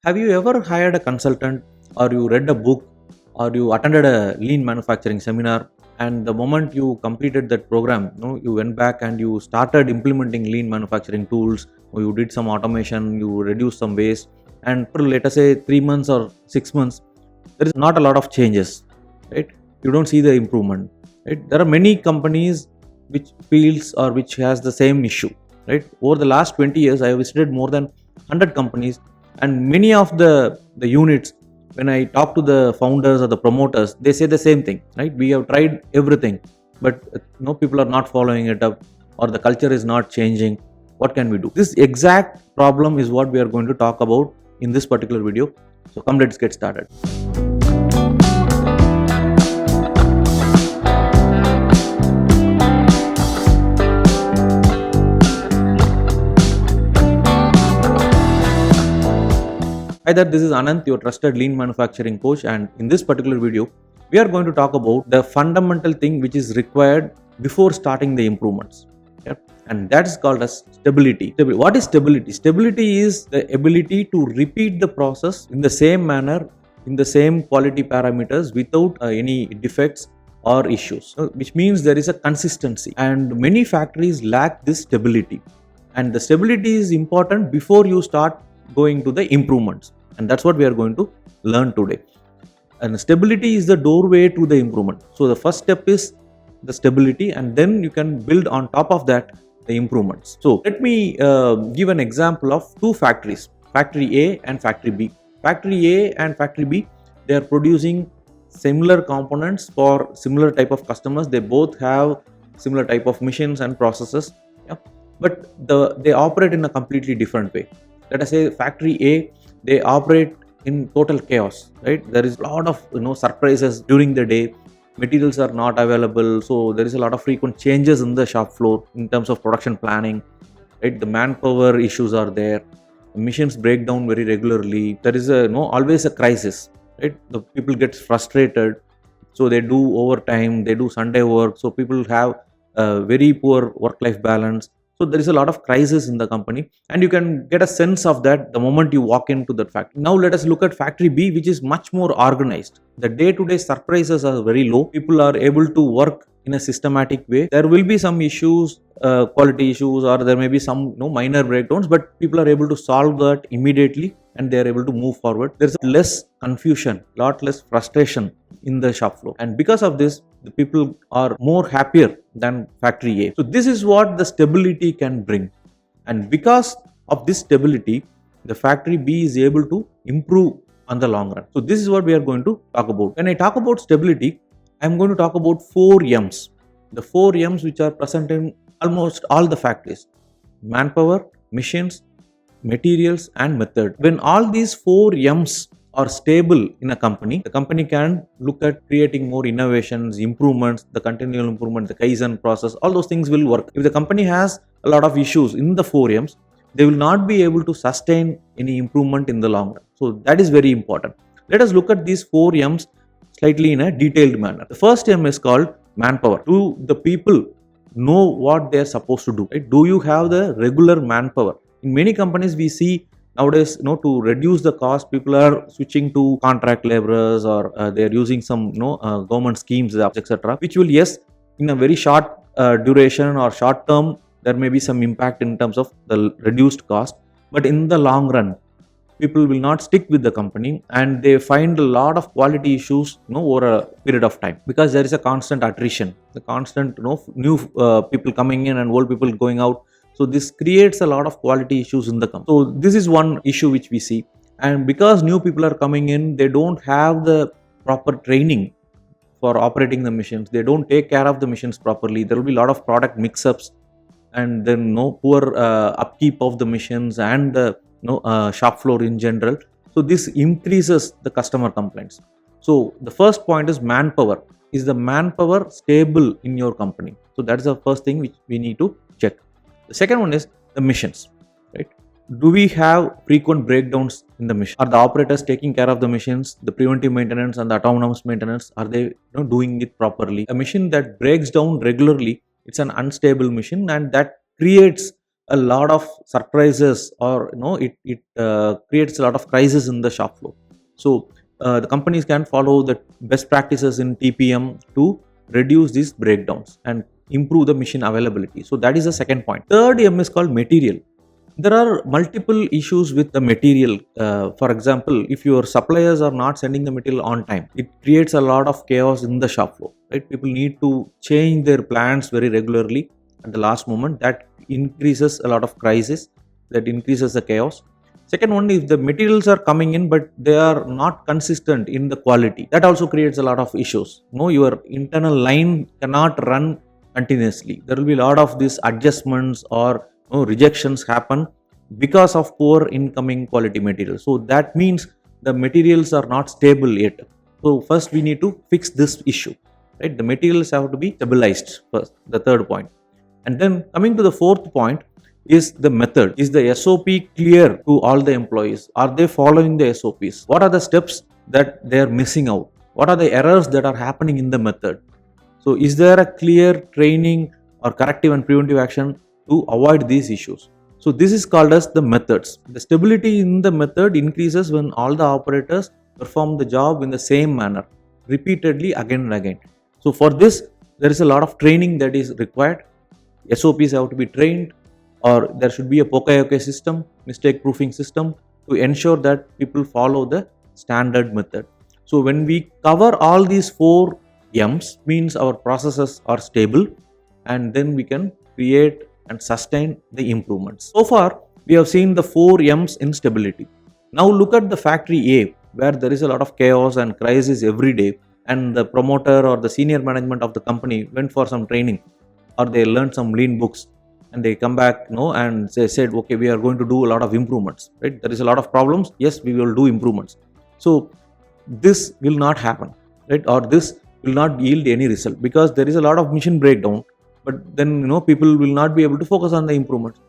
Have you ever hired a consultant, or you read a book, or you attended a lean manufacturing seminar, and the moment you completed that program, you went back and you started implementing lean manufacturing tools, or you did some automation, you reduced some waste, and for let us say 3 months or 6 months, there is not a lot of changes, right? You don't see the improvement, right? There are many companies which feels or which has the same issue, right? Over the last 20 years, I have visited more than 100 companies, and many of the units, when I talk to the founders or the promoters, they say the same thing, right? We have tried everything, but people are not following it up, or the culture is not changing. What can we do? This exact problem is what we are going to talk about in this particular video. So come, let's get started. Hi there, this is Anant, your trusted lean manufacturing coach, and in this particular video, we are going to talk about the fundamental thing which is required before starting the improvements. Yep. And that is called as stability. What is stability? Stability is the ability to repeat the process in the same manner, in the same quality parameters without any defects or issues, which means there is a consistency, and many factories lack this stability. And the stability is important before you start going to the improvements, and that's what we are going to learn today. And stability is the doorway to the improvement. So the first step is the stability, and then you can build on top of that the improvements. So let me give an example of two factories, factory A and factory B. Factory A and factory B, they are producing similar components for similar type of customers. They both have similar type of machines and processes, yeah? But they operate in a completely different way. Let us say factory A, they operate in total chaos, right? There is a lot of surprises during the day. Materials are not available, so there is a lot of frequent changes in the shop floor in terms of production planning, right? The manpower issues are there. The machines break down very regularly. There is always a crisis, right? The people get frustrated, so they do overtime, they do Sunday work, so people have a very poor work-life balance. So there is a lot of crisis in the company, and you can get a sense of that the moment you walk into that factory. Now let us look at factory B, which is much more organized. The day-to-day surprises are very low. People are able to work in a systematic way. There will be some issues, quality issues, or there may be some minor breakdowns, but people are able to solve that immediately, and they are able to move forward. There's less confusion, lot less frustration in the shop floor, and because of this, the people are more happier than factory A. So this is what the stability can bring, and because of this stability, the factory B is able to improve on the long run. So this is what we are going to talk about. When I talk about stability, I am going to talk about 4 M's. The 4 M's which are present in almost all the factories: manpower, machines, materials, and method. When all these 4 M's are stable in a company, the company can look at creating more innovations, improvements, the continual improvement, the Kaizen process, all those things will work. If the company has a lot of issues in the 4 M's, they will not be able to sustain any improvement in the long run. So that is very important. Let us look at these 4 M's slightly in a detailed manner. The first M is called manpower. Do the people know what they are supposed to do? Right? Do you have the regular manpower? In many companies, we see nowadays, to reduce the cost, people are switching to contract laborers, or they are using some government schemes, etc., which will, yes, in a very short duration or short term, there may be some impact in terms of the reduced cost, but in the long run, people will not stick with the company, and they find a lot of quality issues over a period of time, because there is a constant attrition, the constant new people coming in and old people going out. So this creates a lot of quality issues in the company. So this is one issue which we see, and because new people are coming in, they don't have the proper training for operating the machines. They don't take care of the machines properly. There will be a lot of product mix-ups, and then poor upkeep of the machines and the shop floor in general. So this increases the customer complaints. So the first point is manpower. Is the manpower stable in your company? So that is the first thing which we need to check. The second one is the machines, right? Do we have frequent breakdowns in the machine? Are the operators taking care of the machines? The preventive maintenance and the autonomous maintenance, are they doing it properly? A machine that breaks down regularly, it's an unstable machine, and that creates a lot of surprises, or it creates a lot of crisis in the shop floor. So the companies can follow the best practices in TPM to reduce these breakdowns and improve the machine availability. So that is the second point. Third M is called material. There are multiple issues with the material. For example, if your suppliers are not sending the material on time, it creates a lot of chaos in the shop floor, right? People need to change their plans very regularly at the last moment. That increases a lot of crisis, that increases the chaos. Second one, if the materials are coming in but they are not consistent in the quality, that also creates a lot of issues. Your internal line cannot run continuously. There will be a lot of these adjustments or rejections happen because of poor incoming quality material. So that means the materials are not stable yet. So first we need to fix this issue, right? The materials have to be stabilized first, the third point. And then coming to the fourth point is the method. Is the SOP clear to all the employees? Are they following the SOPs? What are the steps that they are missing out? What are the errors that are happening in the method? So is there a clear training or corrective and preventive action to avoid these issues? So this is called as the methods. The stability in the method increases when all the operators perform the job in the same manner repeatedly again and again. So for this, there is a lot of training that is required. SOPs have to be trained, or there should be a Poka-yoke system, mistake proofing system, to ensure that people follow the standard method. So when we cover all these 4 M's, means our processes are stable, and then we can create and sustain the improvements. So far, we have seen the 4 M's in stability. Now look at the factory A, where there is a lot of chaos and crisis every day, and the promoter or the senior management of the company went for some training, or they learned some lean books, and they come back and they said, okay, we are going to do a lot of improvements, right? There is a lot of problems, yes, we will do improvements. So this will not happen, right? Or this will not yield any result, because there is a lot of machine breakdown, but then people will not be able to focus on the improvements.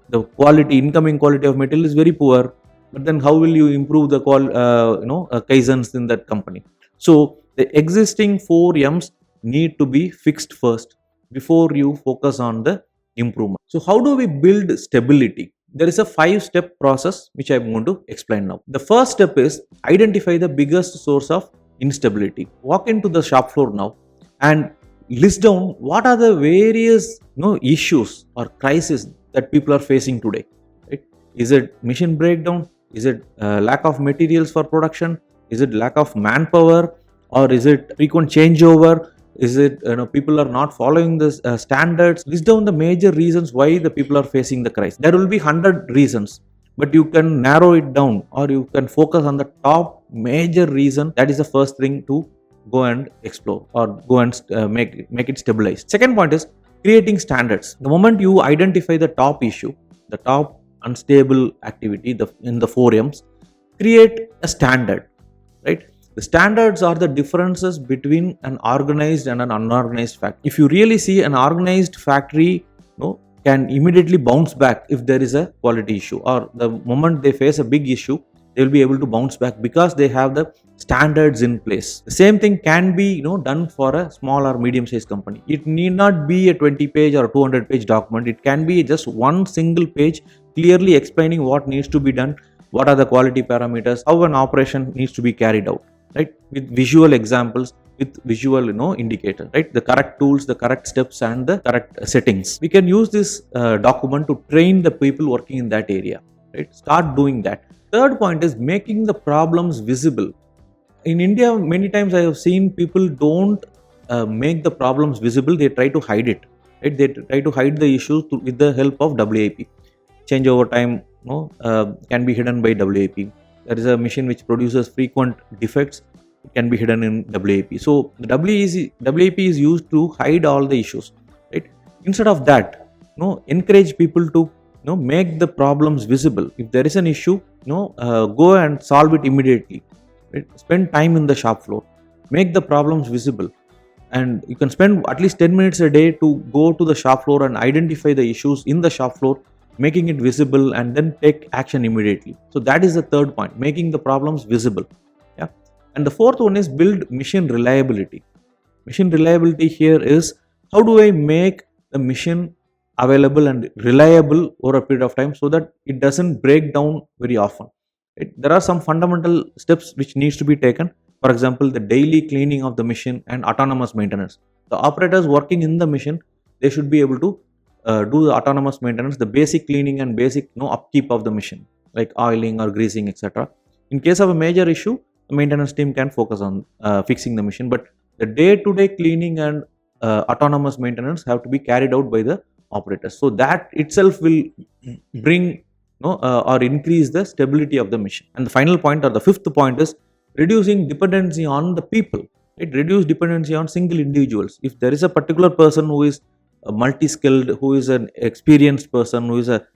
The incoming quality of material is very poor, but then how will you improve the kaizens in that company? So the existing 4 M's need to be fixed first before you focus on the improvement. So how do we build stability? There is a 5-step process which I am going to explain now. The first step is identify the biggest source of instability. Walk into the shop floor now and list down what are the various issues or crises that people are facing today, right? Is it machine breakdown? Is it lack of materials for production? Is it lack of manpower? Or is it frequent changeover? Is it people are not following the standards? List down the major reasons why the people are facing the crisis. There will be 100 reasons, but you can narrow it down, or you can focus on the top major reason. That is the first thing to go and explore, or go and make it stabilized. Second point is creating standards. The moment you identify the top issue, the top unstable activity in the 4 M's, create a standard, right? The standards are the differences between an organized and an unorganized factory. If you really see, an organized factory can immediately bounce back if there is a quality issue, or the moment they face a big issue, they will be able to bounce back because they have the standards in place. The same thing can be done for a small or medium sized company. It need not be a 20-page or 200-page document. It can be just one single page clearly explaining what needs to be done, what are the quality parameters, how an operation needs to be carried out, right? With visual examples, with visual indicator, right? The correct tools, the correct steps, and the correct settings. We can use this document to train the people working in that area, right? Start doing that. Third point is making the problems visible. In India, many times I have seen people don't make the problems visible. They try to hide it, right? They try to hide the issues with the help of WIP. Changeover time can be hidden by WIP. There is a machine which produces frequent defects. It can be hidden in WIP. So the WIP is used to hide all the issues, right? Instead of that, encourage people to make the problems visible. If there is an issue, go and solve it immediately, right? Spend time in the shop floor, make the problems visible, and you can spend at least 10 minutes a day to go to the shop floor and identify the issues in the shop floor, making it visible, and then take action immediately. So that is the third point, making the problems visible. Yeah. And the fourth one is build machine reliability. Machine reliability here is, how do I make the machine available and reliable over a period of time so that it doesn't break down very often. There are some fundamental steps which needs to be taken. For example, the daily cleaning of the machine and autonomous maintenance. The operators working in the machine, they should be able to do the autonomous maintenance, the basic cleaning and basic upkeep of the machine, like oiling or greasing, etc. In case of a major issue, the maintenance team can focus on fixing the machine, but the day-to-day cleaning and autonomous maintenance have to be carried out by the operators. So that itself will bring or increase the stability of the machine. And the final point, or the fifth point, is reducing dependency on the people. It reduce dependency on single individuals. If there is a particular person who is multi-skilled, who is an experienced person, who is a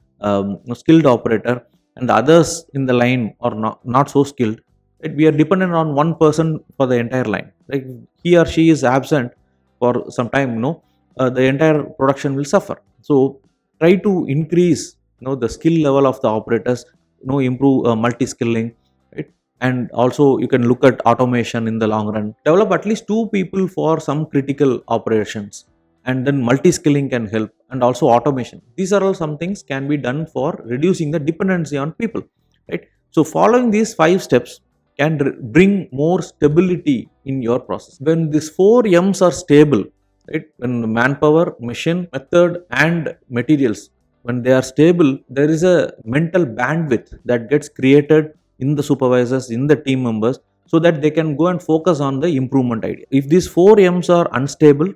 skilled operator, and the others in the line are not so skilled, right? We are dependent on one person for the entire line. Like he or she is absent for some time, the entire production will suffer. So try to increase the skill level of the operators, improve multi-skilling, right? And also you can look at automation in the long run. Develop at least 2 people for some critical operations, and then multi-skilling can help, and also automation. These are all some things can be done for reducing the dependency on people, right? So following these 5 steps can bring more stability in your process. When these 4 M's are stable, right? When manpower, machine, method and materials, when they are stable, there is a mental bandwidth that gets created in the supervisors, in the team members, so that they can go and focus on the improvement idea. If these 4 M's are unstable,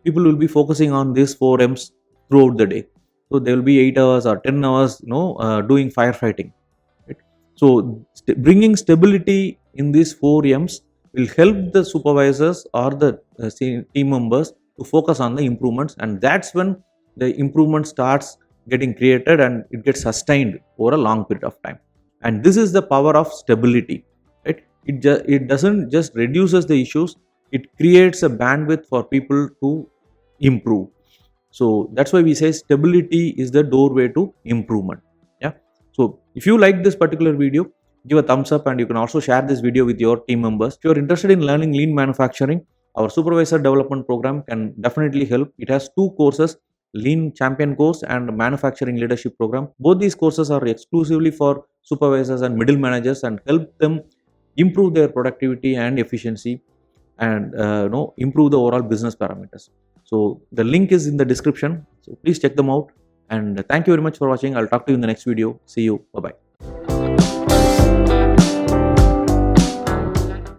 people will be focusing on these 4 M's throughout the day. So there will be 8 hours or 10 hours, doing firefighting. Right? So bringing stability in these 4 M's will help the supervisors or the team members to focus on the improvements, and that's when the improvement starts getting created and it gets sustained over a long period of time. And this is the power of stability, right? It doesn't just reduces the issues, it creates a bandwidth for people to improve. So that's why we say stability is the doorway to improvement. Yeah. So if you like this particular video, give a thumbs up, and you can also share this video with your team members. If you're interested in learning lean manufacturing, our supervisor development program can definitely help. It has 2 courses, Lean Champion course and Manufacturing Leadership program. Both these courses are exclusively for supervisors and middle managers and help them improve their productivity and efficiency, and improve the overall business parameters. So the link is in the description, so please check them out, and thank you very much for watching. I'll talk to you in the next video. See you. Bye bye.